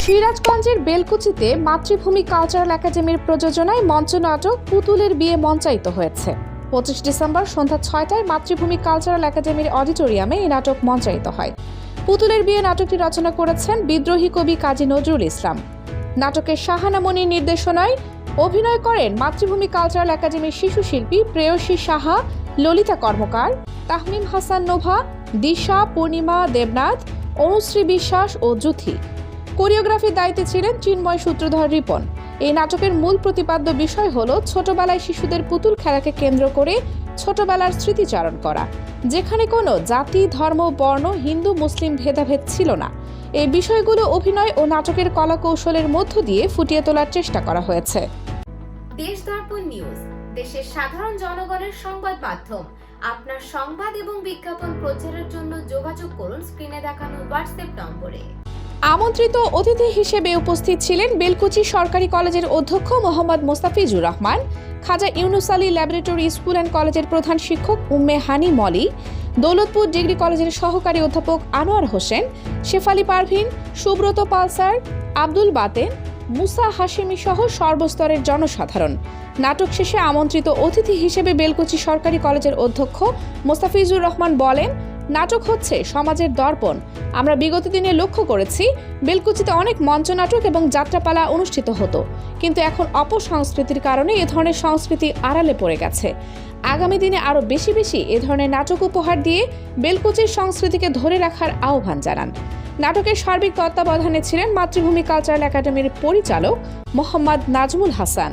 সিরাজগঞ্জের বেলকুচিতে মাতৃভূমি কালচারাল একাডেমির প্রযোজনায় মঞ্চনাটক পুতুলের বিয়ে মঞ্চায়িত হয়েছে। 25 ডিসেম্বর সন্ধ্যা 6টায় মাতৃভূমি কালচারাল একাডেমির অডিটোরিয়ামে এই নাটক মঞ্চায়িত হয়। পুতুলের বিয়ে নাটকটি রচনা করেছেন বিদ্রোহী কবি কাজী নজরুল ইসলাম। নাটকের শাহানা মনির নির্দেশনায় অভিনয় করেন মাতৃভূমি কালচারাল একাডেমির শিশু শিল্পী প্রেয়সী সাহা, ললিতা কর্মকার, তাহমিম হাসান নোভা, দিশা, পূর্ণিমা, দেবনাথ, অনুশ্রী বিশ্বাস ও জুথি। কোরিওগ্রাফির দায়িত্বে ছিলেন চিন্ময় সূত্রধর রিপন। এই নাটকের মূল প্রতিপাদ্য বিষয় হল ছোটবেলায় শিশুদের পুতুল খেলাকে কেন্দ্র করে ছোটবেলার স্মৃতিচারণ করা, যেখানে কোনো জাতি, ধর্ম, বর্ণ, হিন্দু মুসলিম ভেদাভেদ ছিল না। এই বিষয়গুলো অভিনয় ও নাটকের কলাকৌশলের মধ্য দিয়ে ফুটিয়ে তোলার চেষ্টা করা হয়েছে। দেশ দর্পণ নিউজ, দেশের সাধারণ জনগণের সংবাদ মাধ্যম। আপনার সংবাদ এবং বিজ্ঞাপন প্রচারের জন্য যোগাযোগ করুন স্ক্রিনে দেখানো হোয়াটসঅ্যাপ নম্বরে। আমন্ত্রিত অতিথি হিসেবে উপস্থিত ছিলেন বেলকুচি সরকারি কলেজের অধ্যক্ষ Mohammad Mostafizur Rahman, Khaja Yunus Ali laboratory school and কলেজের প্রধান শিক্ষক উম্মে হানি মলি, দৌলতপুর ডিগ্রি কলেজের সহকারী অধ্যাপক আনোয়ার হোসেন, শেফালি পারভিন, সুব্রত পালসার, আব্দুল বাতেন, মুসা হাশেমি সহ সর্বস্তরের জনসাধারণ। নাটক শেষে আমন্ত্রিত অতিথি হিসেবে বেলকুচি সরকারি কলেজের অধ্যক্ষ মোস্তাফিজুর রহমান বলেন, নাটক হচ্ছে সমাজের দর্পণ। আমরা বিগত দিনে লক্ষ্য করেছি বেলকুচিতে অনেক মঞ্চনাটক এবং যাত্রাপালা অনুষ্ঠিত হতো, কিন্তু এখন অপসংস্কৃতির কারণে এ ধরনের সংস্কৃতি আড়ালে পড়ে গেছে। আগামী দিনে আরও বেশি এ ধরনের নাটক উপহার দিয়ে বেলকুচির সংস্কৃতিকে ধরে রাখার আহ্বান জানান। নাটকের সার্বিক তত্ত্বাবধানে ছিলেন মাতৃভূমি কালচারাল একাডেমির পরিচালক মোহাম্মদ নাজমুল হাসান।